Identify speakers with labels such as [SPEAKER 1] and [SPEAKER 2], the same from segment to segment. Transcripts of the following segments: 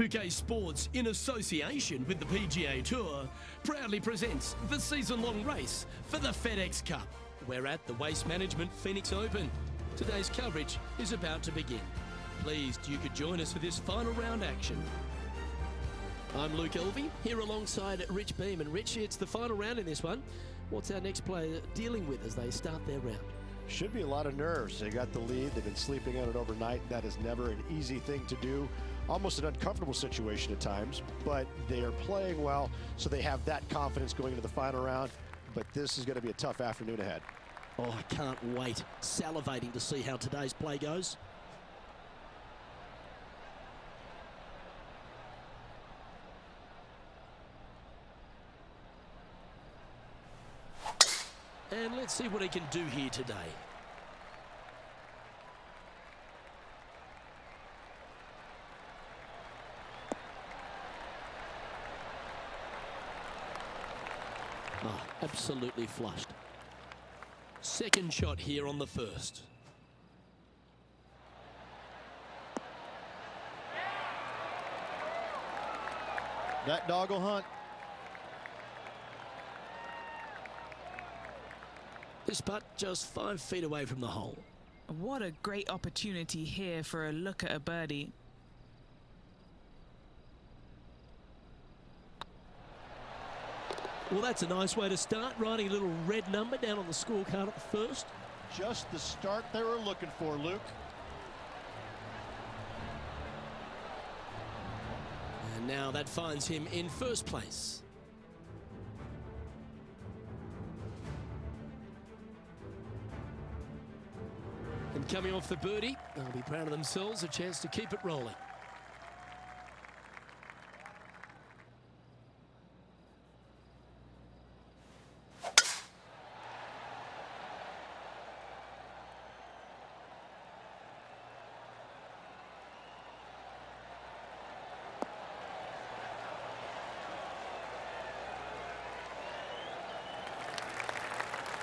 [SPEAKER 1] UK Sports, in association with the PGA Tour, proudly presents the season-long race for the FedEx Cup. We're at the Waste Management Phoenix Open. Today's coverage is about to begin. Pleased you could join us for this final round action. I'm Luke Elvey, here alongside Rich Beam. And Rich, it's the final round in this one. What's our next player dealing with as they start their round?
[SPEAKER 2] Should be a lot of nerves. They got the lead. They've been sleeping on it overnight. That is never an easy thing to do. Almost an uncomfortable situation at times, but they are playing well, so they have that confidence going into the final round. But this is going to be a tough afternoon ahead.
[SPEAKER 1] Oh, I can't wait. Salivating to see how today's play goes. And let's see what he can do here today. Oh, absolutely flushed. Second shot here on the first.
[SPEAKER 2] That dog will hunt.
[SPEAKER 1] This putt just 5 feet away from the hole.
[SPEAKER 3] What a great opportunity here for a look at a birdie.
[SPEAKER 1] Well, that's a nice way to start, writing a little red number down on the scorecard at the first.
[SPEAKER 2] Just the start they were looking for, Luke.
[SPEAKER 1] And now that finds him in first place. And coming off the birdie, they'll be proud of themselves, a chance to keep it rolling.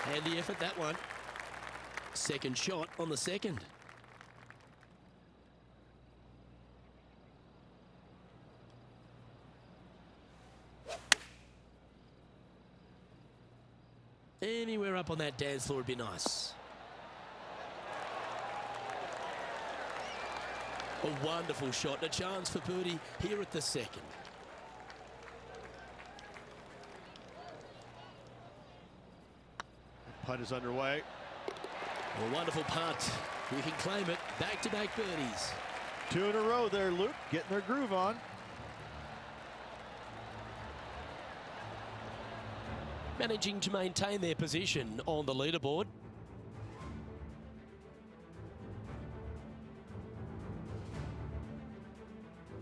[SPEAKER 1] Handy effort, that one. Second shot on the second. Anywhere up on that dance floor would be nice. A wonderful shot, a chance for birdie here at the second.
[SPEAKER 2] Putt is underway.
[SPEAKER 1] A wonderful putt. You can claim it. Back-to-back birdies.
[SPEAKER 2] 2 in a row there, Luke. Getting their groove on.
[SPEAKER 1] Managing to maintain their position on the leaderboard.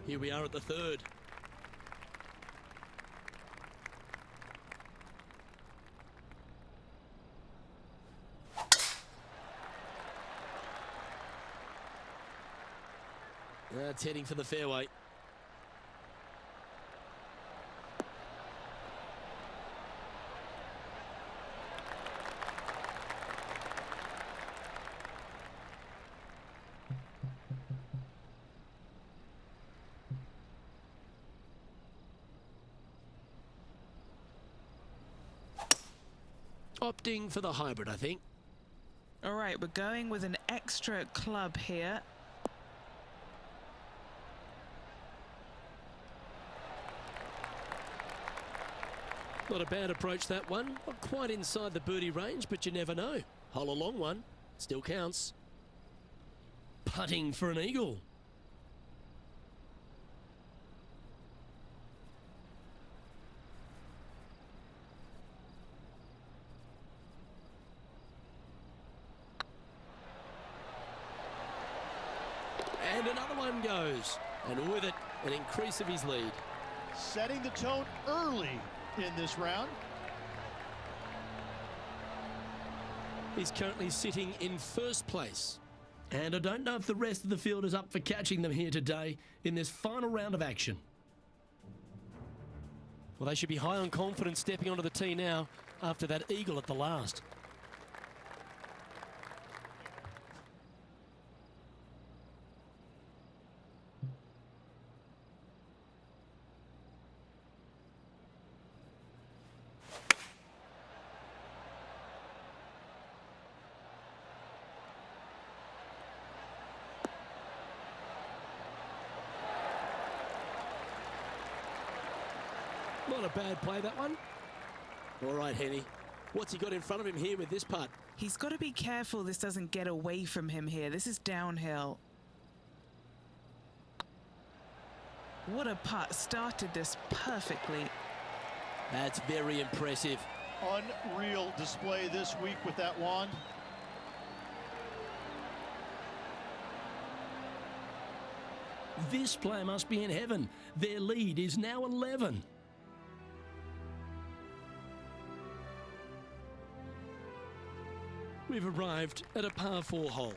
[SPEAKER 1] Here we are at the third. That's heading for the fairway. Opting for the hybrid, I think.
[SPEAKER 3] All right, we're going with an extra club here.
[SPEAKER 1] Not a bad approach, that one. Not quite inside the birdie range, but you never know. Hole a long one. Still counts. Putting for an eagle. And another one goes. And with it, an increase of his lead.
[SPEAKER 2] Setting the tone early in this round.
[SPEAKER 1] He's currently sitting in first place. And I don't know if the rest of the field is up for catching them here today in this final round of action. Well, they should be high on confidence stepping onto the tee now after that eagle at the last. Not a bad play, that one. All right, Henny. What's he got in front of him here with this putt?
[SPEAKER 3] He's got to be careful this doesn't get away from him here. This is downhill. What a putt. Started this perfectly.
[SPEAKER 1] That's very impressive.
[SPEAKER 4] Unreal display this week with that wand.
[SPEAKER 1] This player must be in heaven. Their lead is now 11. We've arrived at a par 4 hole.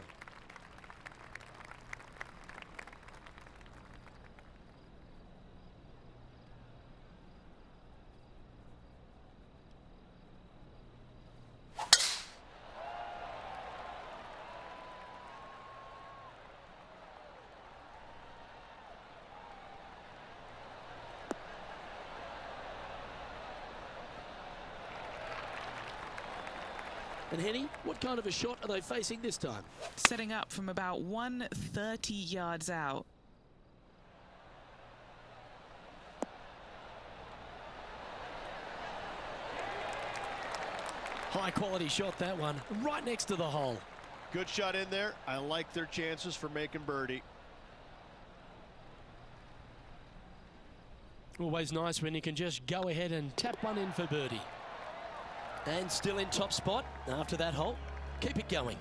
[SPEAKER 1] And Henny, what kind of a shot are they facing this time?
[SPEAKER 3] Setting up from about 130 yards out.
[SPEAKER 1] High quality shot, that one, right next to the hole.
[SPEAKER 4] Good shot in there. I like their chances for making birdie.
[SPEAKER 1] Always nice when you can just go ahead and tap one in for birdie. And still in top spot after that hole. Keep it going.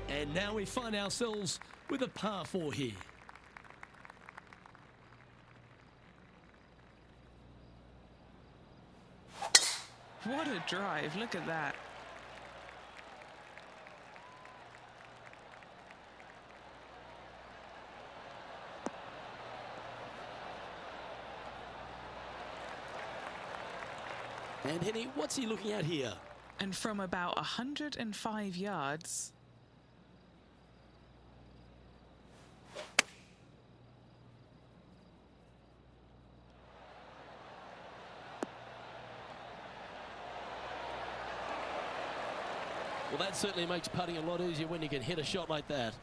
[SPEAKER 1] And now we find ourselves with a par 4 here.
[SPEAKER 3] What a drive. Look at that.
[SPEAKER 1] And Henny, what's he looking at here?
[SPEAKER 3] And from about 105 yards.
[SPEAKER 1] Well, that certainly makes putting a lot easier when you can hit a shot like that.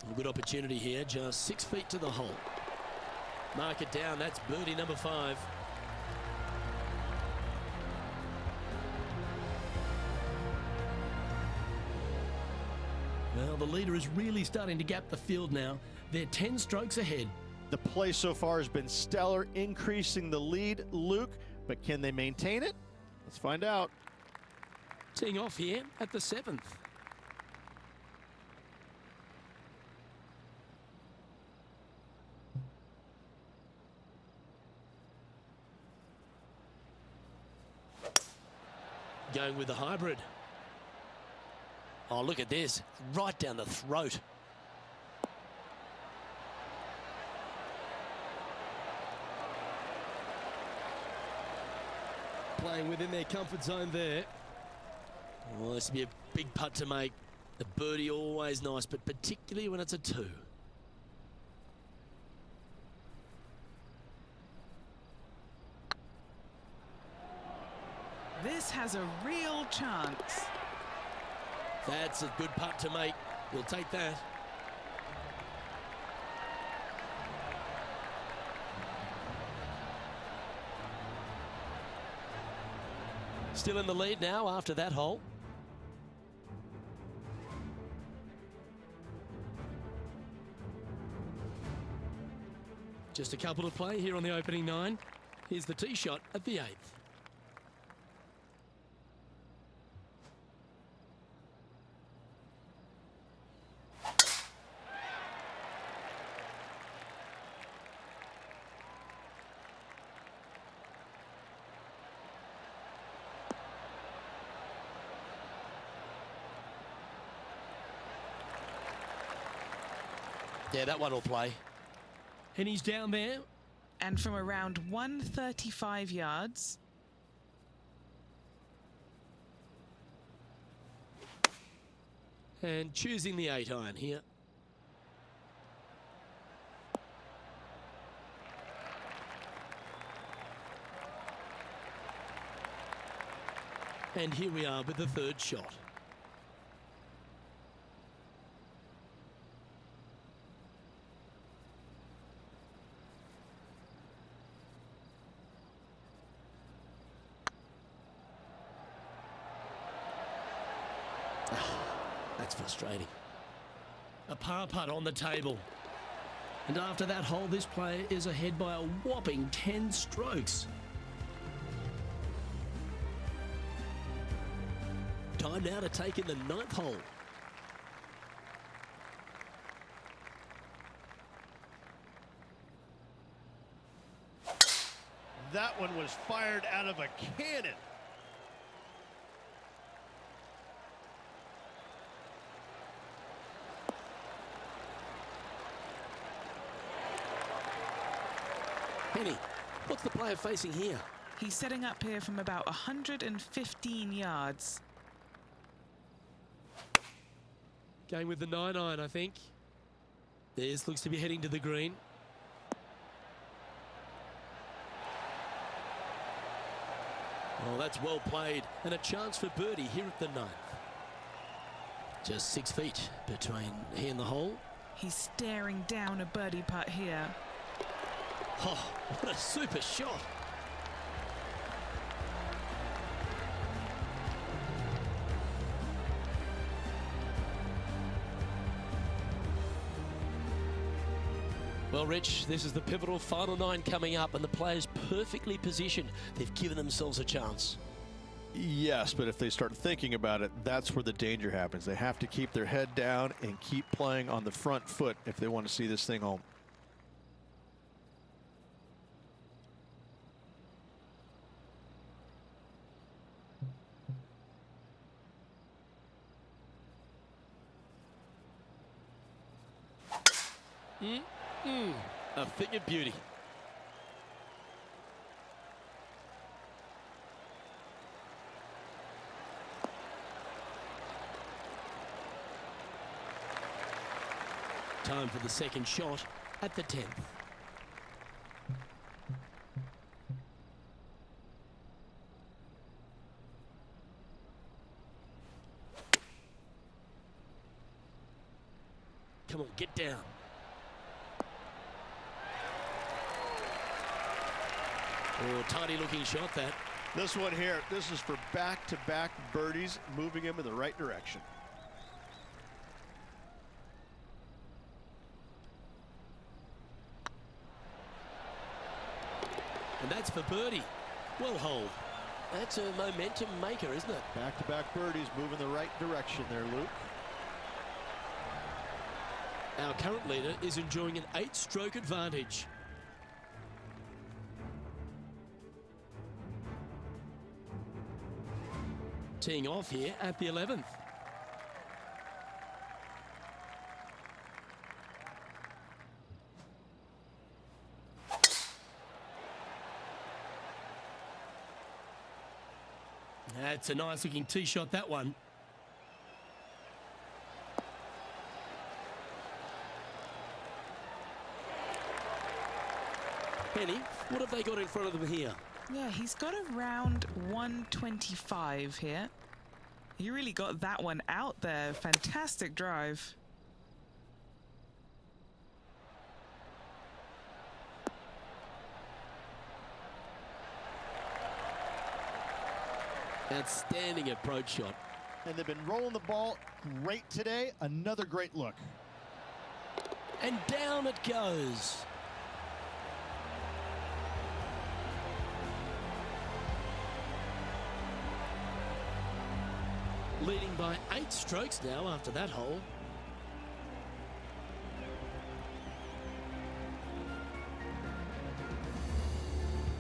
[SPEAKER 1] A good opportunity here, just 6 feet to the hole. Mark it down, that's birdie number 5. Well, the leader is really starting to gap the field now. They're 10 strokes ahead.
[SPEAKER 4] The play so far has been stellar, increasing the lead, Luke, but can they maintain it? Let's find out.
[SPEAKER 1] Teeing off here at the 7th. Going with the hybrid. Oh, look at this. Right down the throat. Playing within their comfort zone there. Well, this will be a big putt to make. The birdie always nice, but particularly when it's a 2.
[SPEAKER 3] This has a real chance.
[SPEAKER 1] That's a good putt to make. We'll take that. Still in the lead now after that hole. Just a couple to play here on the opening 9. Here's the tee shot at the 8th. Yeah, that one will play. And he's down there.
[SPEAKER 3] And from around 135 yards.
[SPEAKER 1] And choosing the 8 iron here. And here we are with the 3rd shot. That's frustrating. A par putt on the table. And after that hole, this player is ahead by a whopping 10 strokes. Time now to take in the 9th hole.
[SPEAKER 4] That one was fired out of a cannon.
[SPEAKER 1] Penny, what's the player facing here?
[SPEAKER 3] He's setting up here from about 115 yards.
[SPEAKER 1] Going with the 9-iron, I think. This looks to be heading to the green. Oh, that's well played, and a chance for birdie here at the 9th. Just 6 feet between he and the hole.
[SPEAKER 3] He's staring down a birdie putt here.
[SPEAKER 1] Oh, what a super shot. Well, Rich, this is the pivotal final 9 coming up, and the players perfectly positioned. They've given themselves a chance.
[SPEAKER 4] Yes, but if they start thinking about it, that's where the danger happens. They have to keep their head down and keep playing on the front foot if they want to see this thing home.
[SPEAKER 1] A thing of beauty. Time for the second shot at the 10th. Come on, get down. Oh, tidy looking shot that.
[SPEAKER 4] This one here, this is for back-to-back birdies, moving him in the right direction.
[SPEAKER 1] And that's for birdie. Well holed. That's a momentum maker, isn't it?
[SPEAKER 4] Back-to-back birdies, moving the right direction there, Luke.
[SPEAKER 1] Our current leader is enjoying an 8-stroke advantage. Teeing off here at the 11th. That's a nice looking tee shot, that one. Penny, what have they got in front of them here?
[SPEAKER 3] Yeah, he's got around 125 here. He really got that one out there. Fantastic drive.
[SPEAKER 1] Outstanding approach shot.
[SPEAKER 4] And they've been rolling the ball great today. Another great look.
[SPEAKER 1] And down it goes. Leading by 8 strokes now after that hole.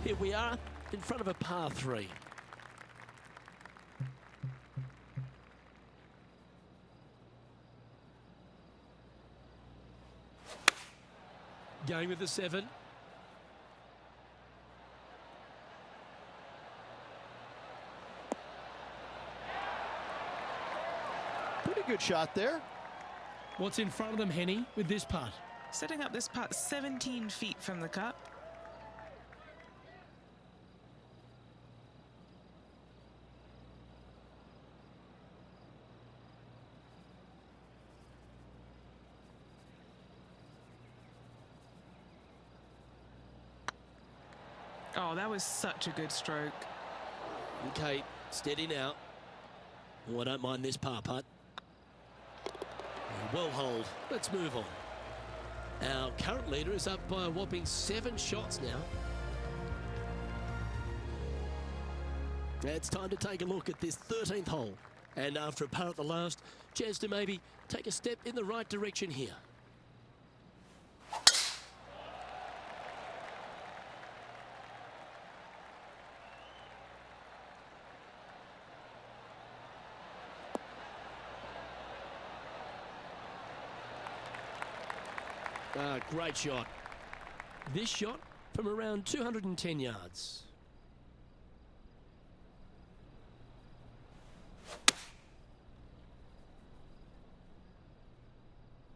[SPEAKER 1] Here we are in front of a par 3. Going with the 7.
[SPEAKER 4] Pretty good shot there.
[SPEAKER 1] What's in front of them, Henny, with this putt?
[SPEAKER 3] Setting up this putt 17 feet from the cup. Oh, that was such a good stroke.
[SPEAKER 1] Okay, steady now. Oh, I don't mind this par putt. well holed. Let's move on. Our current leader is up by a whopping 7 shots now. It's time to take a look at this 13th hole. And after a par at the last, chance to maybe take a step in the right direction here. Great shot. This shot from around 210 yards.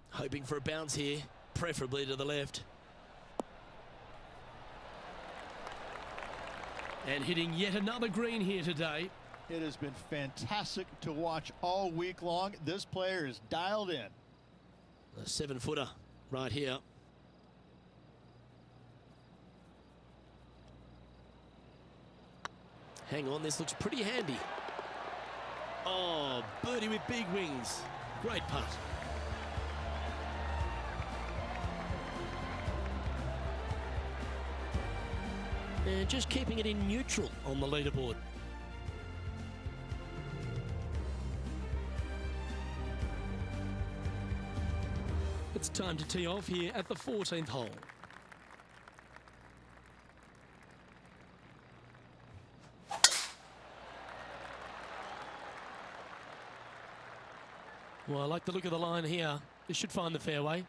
[SPEAKER 1] Hoping for a bounce here, preferably to the left. And hitting yet another green here today.
[SPEAKER 4] It has been fantastic to watch all week long. This player is dialed in.
[SPEAKER 1] A 7-footer right here. Hang on, this looks pretty handy. Oh, birdie with big wings. Great putt. And just keeping it in neutral on the leaderboard. It's time to tee off here at the 14th hole. Well, I like the look of the line here. This should find the fairway.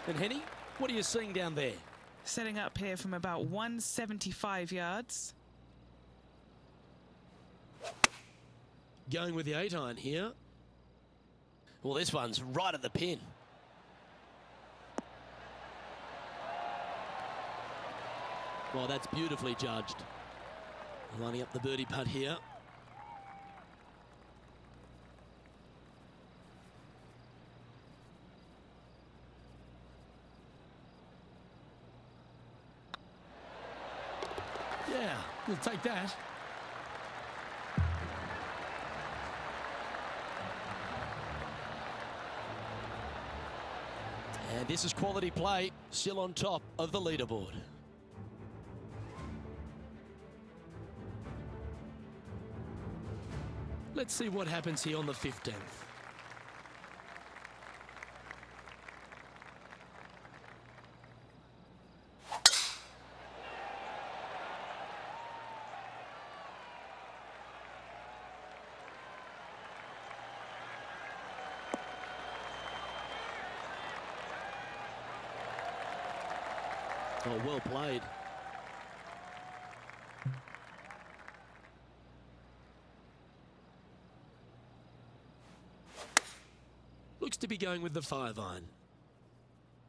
[SPEAKER 1] And Henny, what are you seeing down there?
[SPEAKER 3] Setting up here from about 175 yards.
[SPEAKER 1] Going with the 8-iron here. Well, this one's right at the pin. Well, that's beautifully judged. Lining up the birdie putt here. Yeah, we'll take that. And this is quality play, still on top of the leaderboard. Let's see what happens here on the 15th. Oh, well played. Looks to be going with the 5-iron.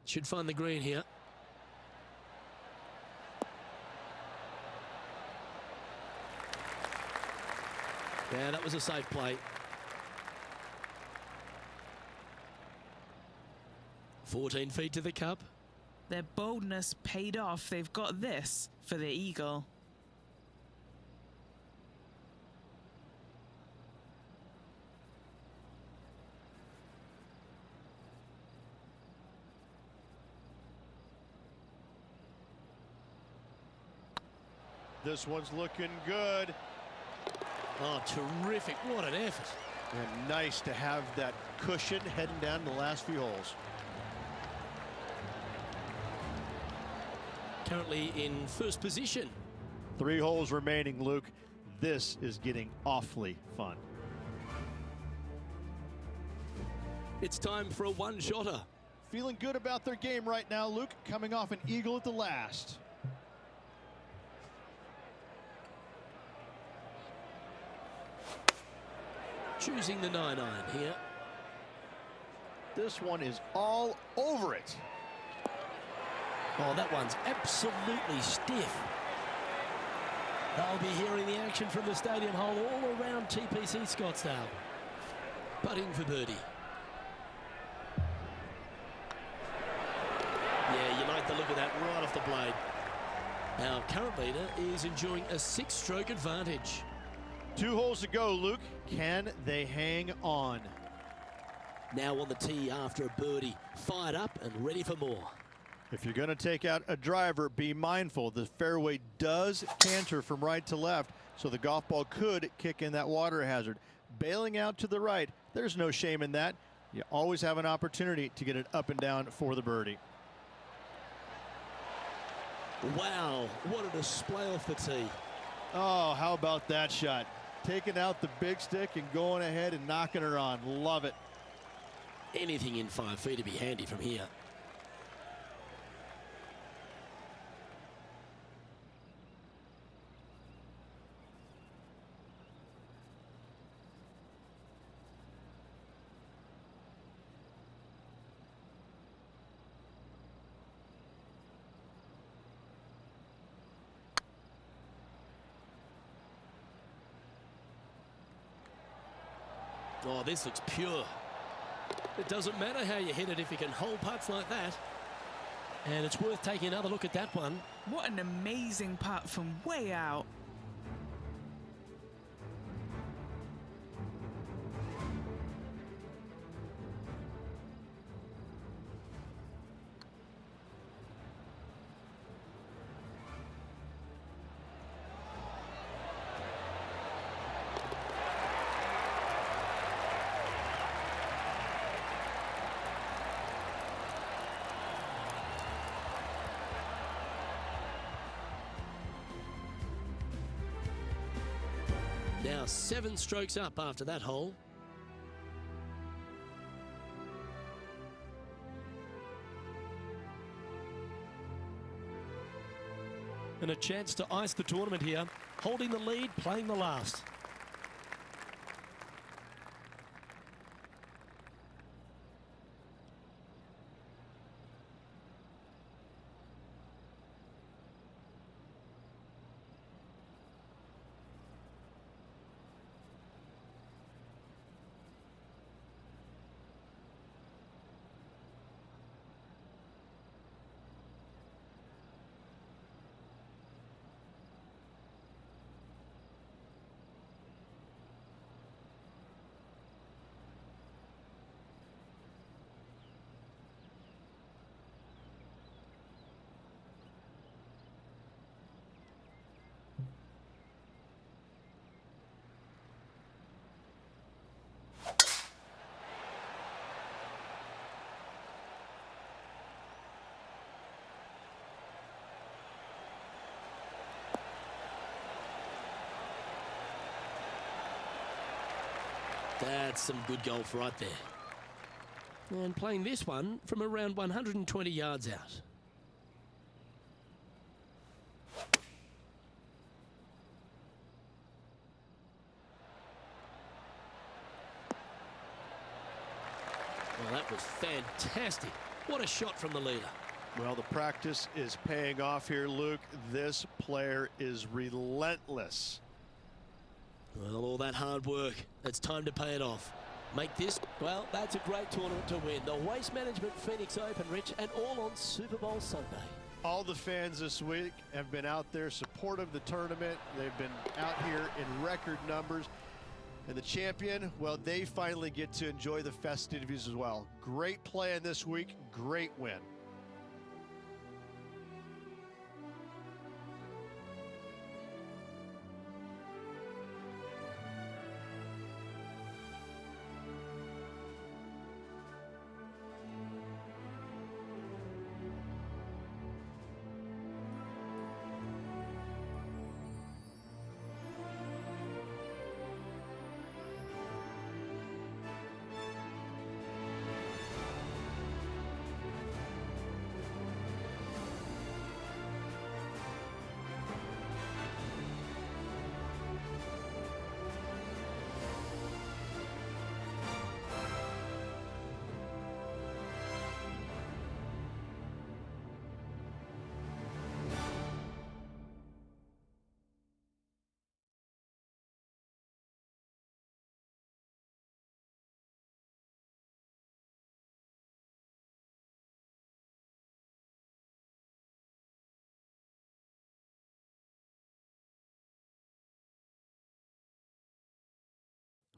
[SPEAKER 1] Should find the green here. Yeah, that was a safe play. 14 feet to the cup.
[SPEAKER 3] Their boldness paid off. They've got this for the eagle.
[SPEAKER 4] This one's looking good.
[SPEAKER 1] Oh, terrific. What an effort.
[SPEAKER 4] And nice to have that cushion heading down the last few holes.
[SPEAKER 1] Currently in first position.
[SPEAKER 4] 3 holes remaining, Luke. This is getting awfully fun.
[SPEAKER 1] It's time for a one-shotter.
[SPEAKER 4] Feeling good about their game right now, Luke, coming off an eagle at the last.
[SPEAKER 1] Choosing the 9-iron here.
[SPEAKER 4] This one is all over it.
[SPEAKER 1] Oh, that one's absolutely stiff. They'll be hearing the action from the stadium hole all around TPC Scottsdale. Putting for birdie. Yeah, you like the look of that right off the blade. Our current leader is enjoying a 6-stroke advantage.
[SPEAKER 4] 2 holes to go, Luke. Can they hang on?
[SPEAKER 1] Now on the tee after a birdie, fired up and ready for more.
[SPEAKER 4] If you're going to take out a driver, be mindful. The fairway does canter from right to left, so the golf ball could kick in that water hazard. Bailing out to the right, there's no shame in that. You always have an opportunity to get it up and down for the birdie.
[SPEAKER 1] Wow, what a display off the tee.
[SPEAKER 4] Oh, how about that shot? Taking out the big stick and going ahead and knocking her on. Love it.
[SPEAKER 1] Anything in 5 feet to be handy from here. Oh, this looks pure. It doesn't matter how you hit it if you can hold putts like that. And it's worth taking another look at that one.
[SPEAKER 3] What an amazing putt from way out.
[SPEAKER 1] Now 7 strokes up after that hole. And a chance to ice the tournament here. Holding the lead, playing the last. That's some good golf right there. And playing this one from around 120 yards out. Well, that was fantastic. What a shot from the leader.
[SPEAKER 2] Well, the practice is paying off here, Luke. This player is relentless.
[SPEAKER 1] Well, all that hard work, it's time to pay it off. Make this, well, that's a great tournament to win. The Waste Management Phoenix Open, Rich, and all on Super Bowl Sunday.
[SPEAKER 2] All the fans this week have been out there supportive of the tournament. They've been out here in record numbers. And the champion, well, they finally get to enjoy the festivities as well. Great play in this week, great win.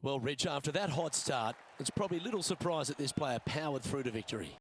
[SPEAKER 1] Well, Rich, after that hot start, it's probably little surprise that this player powered through to victory.